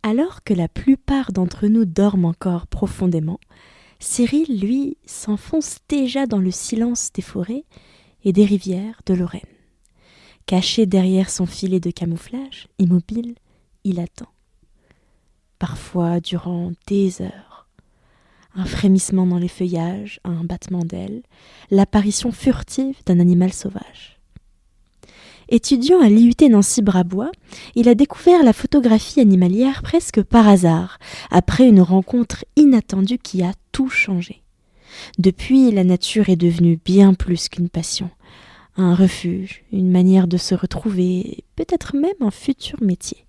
Alors que la plupart d'entre nous dorment encore profondément, Cyril, lui, s'enfonce déjà dans le silence des forêts et des rivières de Lorraine. Caché derrière son filet de camouflage, immobile, il attend. Parfois durant des heures. Un frémissement dans les feuillages, un battement d'ailes, l'apparition furtive d'un animal sauvage. Étudiant à l'IUT Nancy-Brabois, il a découvert la photographie animalière presque par hasard, après une rencontre inattendue qui a tout changé. Depuis, la nature est devenue bien plus qu'une passion, un refuge, une manière de se retrouver, peut-être même un futur métier.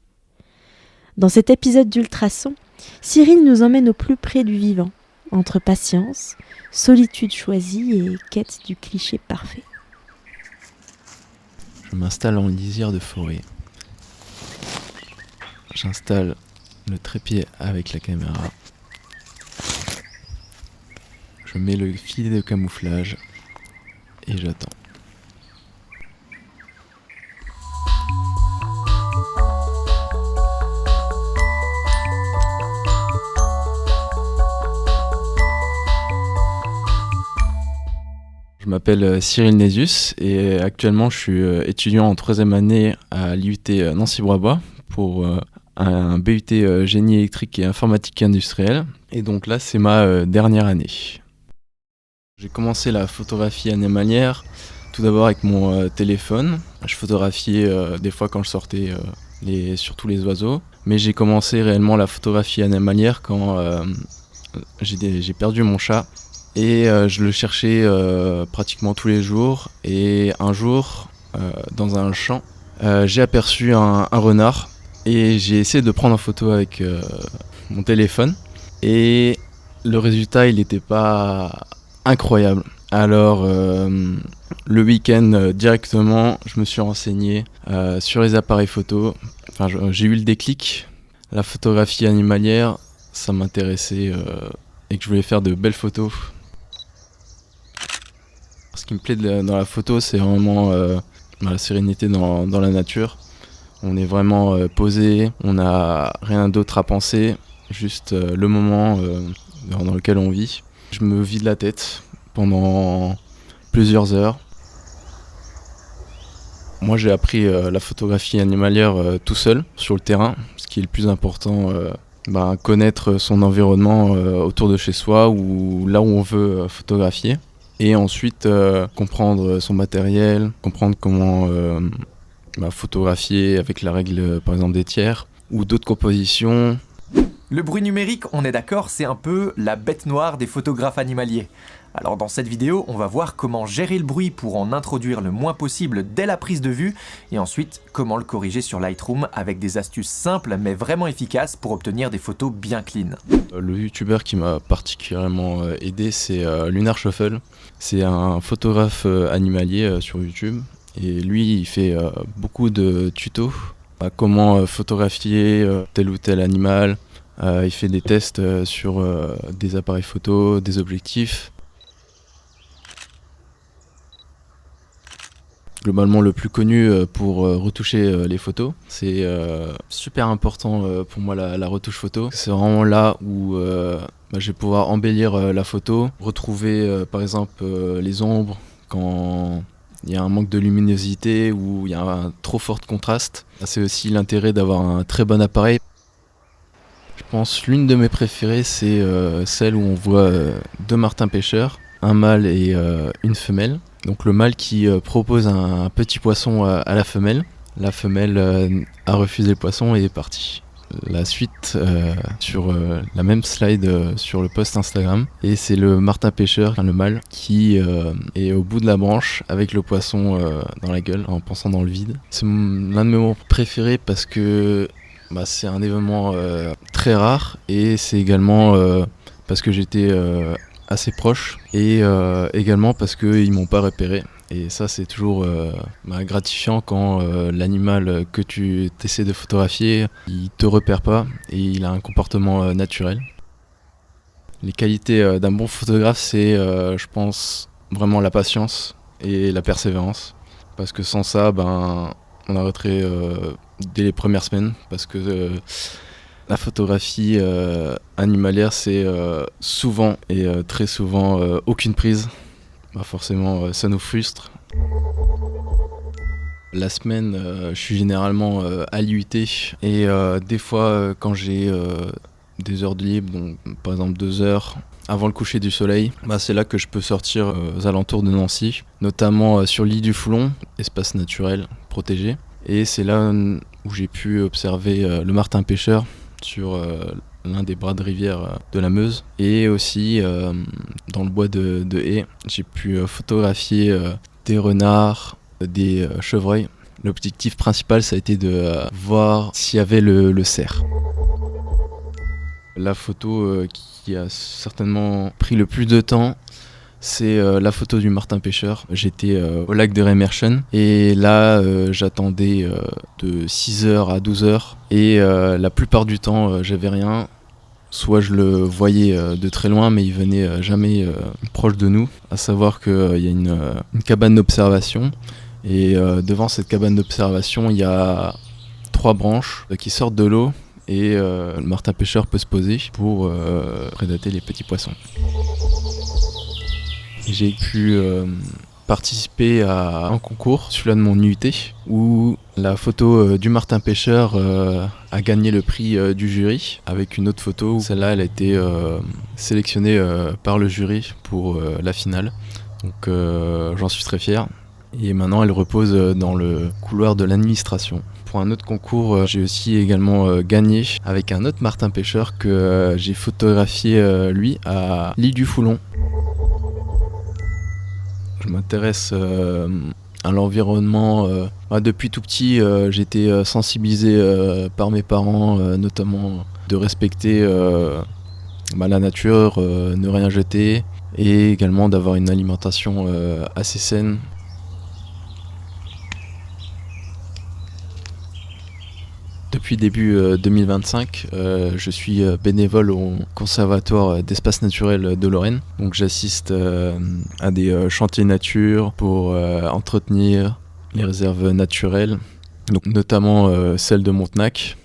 Dans cet épisode d'Ultrason, Cyril nous emmène au plus près du vivant, entre patience, solitude choisie et quête du cliché parfait. Je m'installe en lisière de forêt. J'installe le trépied avec la caméra. Je mets le filet de camouflage et j'attends. Je m'appelle Cyril Nésius et actuellement je suis étudiant en 3e année à l'IUT Nancy-Brabois pour un BUT génie électrique et informatique industrielle. Et donc là c'est ma dernière année. J'ai commencé la photographie animalière tout d'abord avec mon téléphone. Je photographiais des fois quand je sortais surtout les oiseaux. Mais j'ai commencé réellement la photographie animalière quand j'ai perdu mon chat. Et je le cherchais pratiquement tous les jours. Et un jour, dans un champ, j'ai aperçu un renard. Et j'ai essayé de prendre en photo avec mon téléphone. Et le résultat, il n'était pas incroyable. Alors, le week-end, directement, je me suis renseigné sur les appareils photo. Enfin, j'ai eu le déclic. La photographie animalière, ça m'intéressait et que je voulais faire de belles photos. Ce qui me plaît dans la photo, c'est vraiment la sérénité dans la nature. On est vraiment posé, on n'a rien d'autre à penser, juste le moment dans lequel on vit. Je me vide la tête pendant plusieurs heures. Moi, j'ai appris la photographie animalière tout seul, sur le terrain. Ce qui est le plus important, connaître son environnement autour de chez soi ou là où on veut photographier. Et ensuite, comprendre son matériel, comprendre comment photographier avec la règle, par exemple, des tiers ou d'autres compositions. Le bruit numérique, on est d'accord, c'est un peu la bête noire des photographes animaliers. Alors dans cette vidéo, on va voir comment gérer le bruit pour en introduire le moins possible dès la prise de vue et ensuite comment le corriger sur Lightroom avec des astuces simples mais vraiment efficaces pour obtenir des photos bien clean. Le youtubeur qui m'a particulièrement aidé, c'est Lunar Shuffle. C'est un photographe animalier sur YouTube et lui, il fait beaucoup de tutos à comment photographier tel ou tel animal. Il fait des tests sur des appareils photo, des objectifs. Globalement, le plus connu pour retoucher les photos. C'est super important pour moi la retouche photo. C'est vraiment là où je vais pouvoir embellir la photo, retrouver par exemple les ombres quand il y a un manque de luminosité ou il y a un trop fort contraste. C'est aussi l'intérêt d'avoir un très bon appareil. Je pense l'une de mes préférées, c'est celle où on voit deux martins pêcheurs, un mâle et une femelle. Donc le mâle qui propose un petit poisson à la femelle. La femelle a refusé le poisson et est partie. La suite sur la même slide sur le post Instagram. Et c'est le martin pêcheur, le mâle, qui est au bout de la branche avec le poisson dans la gueule en pensant dans le vide. C'est l'un de mes moments préférés parce que c'est un événement très rare et c'est également parce que j'étais assez proche et également parce qu'ils m'ont pas repéré. Et ça c'est toujours gratifiant quand l'animal que tu essaies de photographier, il te repère pas et il a un comportement naturel. Les qualités d'un bon photographe, c'est je pense vraiment la patience et la persévérance. Parce que sans ça, on arrêterait dès les premières semaines parce que La photographie animalière, c'est souvent et très souvent aucune prise. Bah forcément, ça nous frustre. La semaine, je suis généralement à l'IUT et des fois, quand j'ai des heures de libre, donc par exemple 2 heures avant le coucher du soleil, bah, c'est là que je peux sortir aux alentours de Nancy, notamment sur l'île du Foulon, espace naturel protégé. Et c'est là où j'ai pu observer le martin pêcheur sur l'un des bras de rivière de la Meuse. Et aussi dans le bois de Haye, j'ai pu photographier des renards, des chevreuils. L'objectif principal, ça a été de voir s'il y avait le cerf. La photo qui a certainement pris le plus de temps, c'est la photo du martin pêcheur. J'étais au lac de Remerschen et là j'attendais de 6h à 12h et la plupart du temps j'avais rien. Soit je le voyais de très loin mais il venait jamais proche de nous. À savoir qu'il y a une cabane d'observation et devant cette cabane d'observation il y a 3 branches qui sortent de l'eau. Et le martin pêcheur peut se poser pour prédater les petits poissons. J'ai pu participer à un concours, celui-là de mon IUT, où la photo du martin pêcheur a gagné le prix du jury, avec une autre photo. Celle-là, elle a été sélectionnée par le jury pour la finale. Donc j'en suis très fier. Et maintenant, elle repose dans le couloir de l'administration. Pour un autre concours, j'ai aussi également gagné avec un autre martin pêcheur que j'ai photographié lui à l'île du Foulon. Je m'intéresse à l'environnement. Depuis tout petit, j'ai été sensibilisé par mes parents, notamment de respecter la nature, ne rien jeter et également d'avoir une alimentation assez saine. Depuis début 2025, je suis bénévole au Conservatoire d'espaces naturels de Lorraine. Donc j'assiste à des chantiers nature pour entretenir les réserves naturelles, donc notamment celle de Montenac.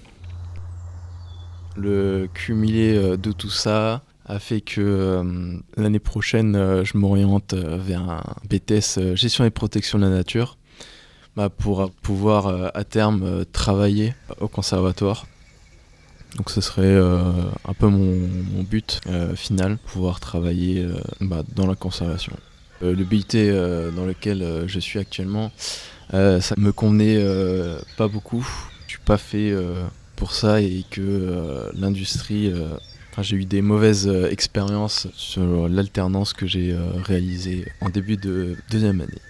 Le cumulé de tout ça a fait que l'année prochaine, je m'oriente vers un BTS Gestion et Protection de la Nature. Pour pouvoir à terme travailler au conservatoire. Donc ce serait un peu mon but final, pouvoir travailler dans la conservation. Le BIT dans lequel je suis actuellement, ça me convenait pas beaucoup. Je suis pas fait pour ça et que l'industrie... j'ai eu des mauvaises expériences sur l'alternance que j'ai réalisée en début de 2e année.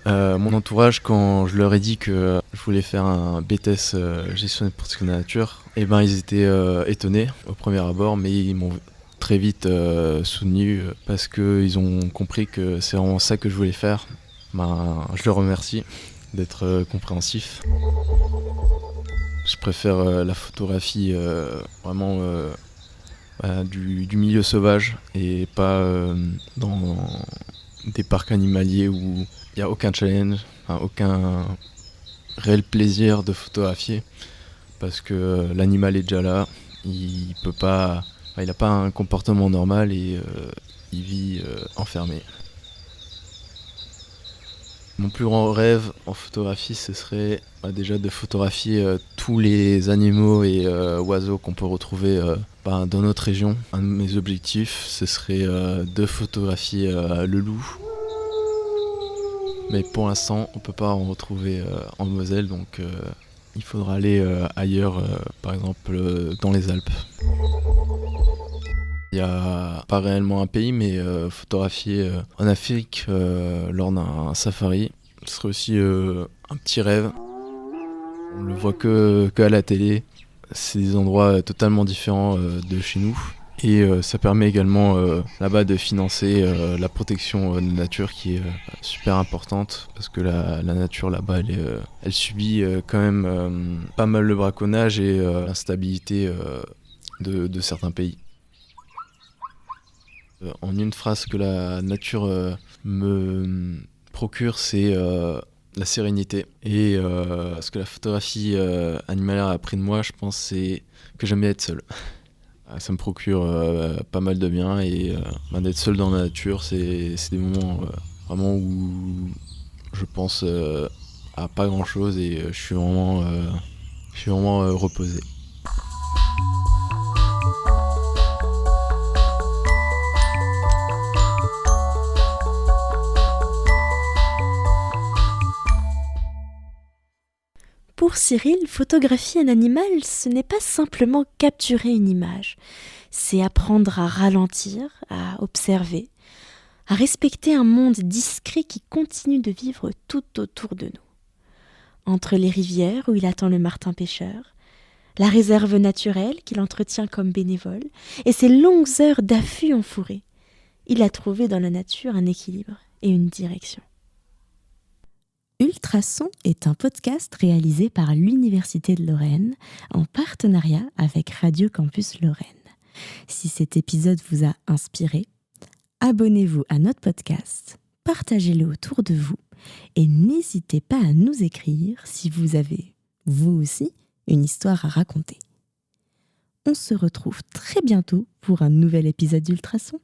Mon entourage, quand je leur ai dit que je voulais faire un BTS gestion et protection de la nature, ils étaient étonnés au premier abord, mais ils m'ont très vite soutenu parce qu'ils ont compris que c'est vraiment ça que je voulais faire. Je leur remercie d'être compréhensifs. Je préfère la photographie vraiment du milieu sauvage et pas dans des parcs animaliers où il n'y a aucun challenge, aucun réel plaisir de photographier parce que l'animal est déjà là, il n'a pas un comportement normal et il vit enfermé. Mon plus grand rêve en photographie, ce serait déjà de photographier tous les animaux et oiseaux qu'on peut retrouver dans notre région. Un de mes objectifs, ce serait de photographier le loup. Mais pour l'instant, on ne peut pas en retrouver en Moselle, donc il faudra aller ailleurs, par exemple dans les Alpes. Il n'y a pas réellement un pays, mais photographier en Afrique lors d'un safari, ce serait aussi un petit rêve. On ne le voit qu'à la télé. C'est des endroits totalement différents de chez nous. Et ça permet également là-bas de financer la protection de la nature qui est super importante parce que la nature là-bas elle subit quand même pas mal le braconnage et l'instabilité de certains pays. En une phrase que la nature me procure, c'est la sérénité. Et ce que la photographie animalière a appris de moi, je pense, c'est que j'aime bien être seul. Ça me procure pas mal de bien et d'être seul dans la nature, c'est des moments vraiment où je pense à pas grand chose et je suis vraiment reposé. Pour Cyril, photographier un animal, ce n'est pas simplement capturer une image, c'est apprendre à ralentir, à observer, à respecter un monde discret qui continue de vivre tout autour de nous. Entre les rivières où il attend le martin pêcheur, la réserve naturelle qu'il entretient comme bénévole, et ses longues heures d'affût en forêt, il a trouvé dans la nature un équilibre et une direction. Ultrason est un podcast réalisé par l'Université de Lorraine en partenariat avec Radio Campus Lorraine. Si cet épisode vous a inspiré, abonnez-vous à notre podcast, partagez-le autour de vous et n'hésitez pas à nous écrire si vous avez, vous aussi, une histoire à raconter. On se retrouve très bientôt pour un nouvel épisode d'Ultrason.